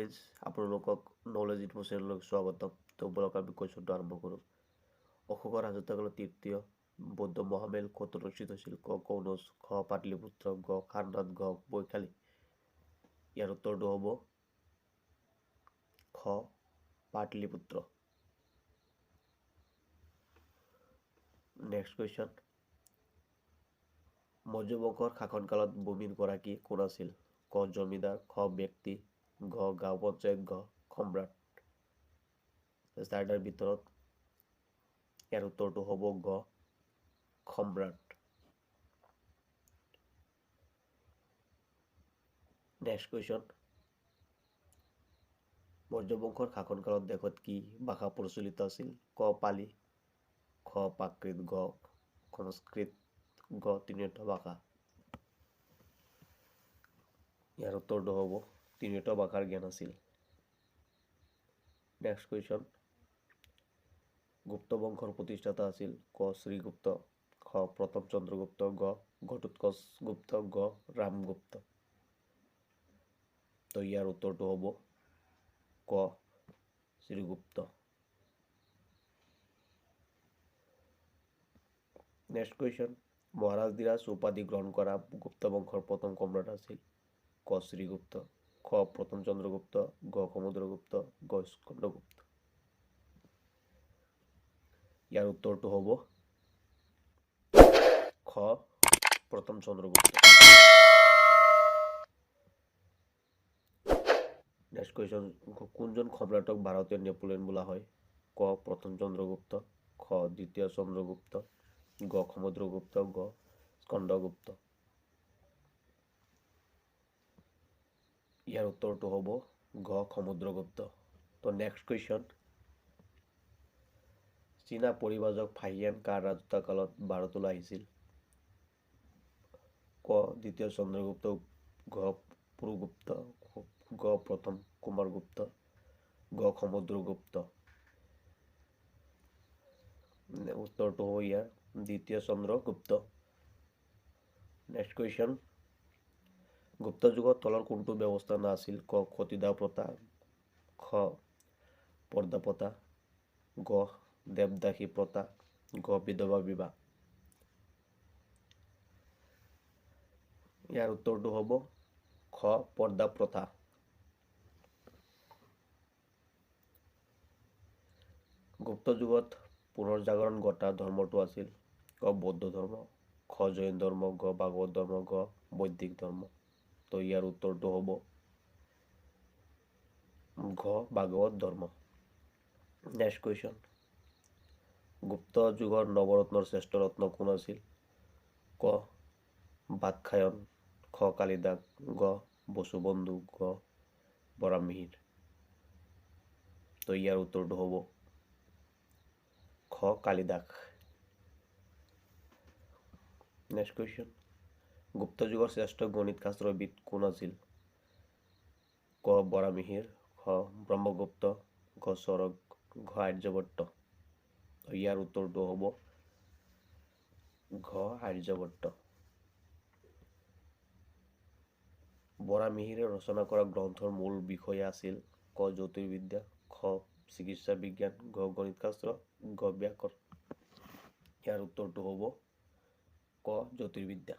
Friends, আপোনালোকক knowledge ইনফৰমেশ্যনলৈ স্বাগতম। তো বলক আমি কুৱেশ্যনটো আৰম্ভ কৰোঁ। অশোকৰ ৰাজত্বকালত তৃতীয় বৌদ্ধ মহামেল ক'ত অনুষ্ঠিত হৈছিল? ক কনৌজ, খ পাটলিপুত্ৰ, গ সাৰনাথ, গ বৈশালী। ইয়াৰ উত্তৰটো হ'ব খ পাটলিপুত্ৰ। Next question. মৌৰ্য বংশৰ শাসনকালত ভূমিৰ গৰাকী কোন আছিল? ক জমিদাৰ, খ ব্যক্তি, ঘ গাঁও পঞ্চায়ত, ঘ সম্ৰাট। চাৰিটাৰ ভিতৰত ইয়াৰ উত্তৰটো হ'ব গ সম্ৰাট। Next question. মৌৰ্য বংশৰ শাসনকালত দেশত কি ভাষা প্ৰচলিত আছিল? ক পালি, খ প্ৰাকৃত, গ সংস্কৃত, গ তিনিটা ভাষা। ইয়াৰ উত্তৰটো হ'ব তিনিটা ভাষাৰ জ্ঞান আছিল। Next question. গুপ্ত বংশৰ প্ৰতিষ্ঠাতা আছিল? ক শ্ৰীগুপ্ত, খ প্ৰথম চন্দ্ৰগুপ্ত, গ ঘটোৎকচ গুপ্ত, গ ৰামগুপ্ত। তো ইয়াৰ উত্তৰটো হ'ব ক শ্ৰীগুপ্ত। Next question. মহাৰাজধিৰাজ উপাধি গ্ৰহণ কৰা গুপ্ত বংশৰ প্ৰথম সম্ৰাট আছিল? ক শ্ৰীগুপ্ত, খ প্ৰথম চন্দ্ৰগুপ্ত, গ সমুদ্ৰগুপ্ত, গ স্কন্দগুপ্ত। ইয়াৰ উত্তৰটো হ'ব খ প্ৰথম চন্দ্ৰগুপ্ত। Next question. কোনজন সম্ৰাটক ভাৰতীয় নেপোলিয়ন বোলা হয়? ক প্ৰথম চন্দ্ৰগুপ্ত, খ দ্বিতীয় চন্দ্ৰগুপ্ত, গ সমুদ্ৰগুপ্ত, গ স্কন্দগুপ্ত। ইয়াৰ উত্তৰটো হ'ব গ সমুদ্ৰগুপ্ত। তো নেক্সট কুৱেশ্যন। চীনা পৰিব্ৰাজক ফাহিয়ান কাৰ ৰাজত্বকালত ভাৰতলৈ আহিছিল? ক দ্বিতীয় চন্দ্ৰগুপ্ত, ঘ পুৰুগুপ্ত, গ প্ৰথম কুমাৰগুপ্ত, গ সমুদ্ৰগুপ্ত। উত্তৰটো হ'ব ইয়াৰ দ্বিতীয় চন্দ্ৰগুপ্ত। Next question. গুপ্ত যুগত তলৰ কোনটো ব্যৱস্থা নাছিল? ক সতীদাহ প্ৰথা, খ পৰ্দা প্ৰথা, গ দেৱদাসী প্ৰথা, গ বিধৱা বিবাহ। ইয়াৰ উত্তৰটো হ'ব খ পৰ্দা প্ৰথা। গুপ্ত যুগত পুনৰ্জাগৰণ ঘটা ধৰ্মটো আছিল? ক বৌদ্ধ ধৰ্ম, খ জৈন ধৰ্ম, গ ভাগৱত ধৰ্ম, গ বৈদিক ধৰ্ম। তো ইয়াৰ উত্তৰটো হ'ব ঘ ভাগৱত ধৰ্ম। Next question. গুপ্ত যুগৰ নৱৰত্নৰ শ্ৰেষ্ঠ ৰত্ন কোন আছিল? ক বাৎসায়ন, খ কালিদাস, গ বসুবন্ধু, গ বৰাহমিহিৰ। তো ইয়াৰ উত্তৰটো হ'ব খ কালিদাস। Next question. গুপ্ত যুগৰ শ্ৰেষ্ঠ গণিত শাস্ত্ৰবিদ কোন আছিল? ক বৰাহমিহিৰ, খ ব্ৰহ্মগুপ্ত, গ চৰক, ঘ আৰ্যভট্ট। ইয়াৰ উত্তৰটো হ'ব ঘ আৰ্যভট্ট। বৰাহমিহিৰে ৰচনা কৰা গ্ৰন্থৰ মূল বিষয় আছিল? ক জ্যোতিৰ্বিদ্যা, খ চিকিৎসা বিজ্ঞান, গ গণিত শাস্ত্ৰ, গ ব্যাকৰণ। ইয়াৰ উত্তৰটো হ'ব ক জ্যোতিৰ্বিদ্যা।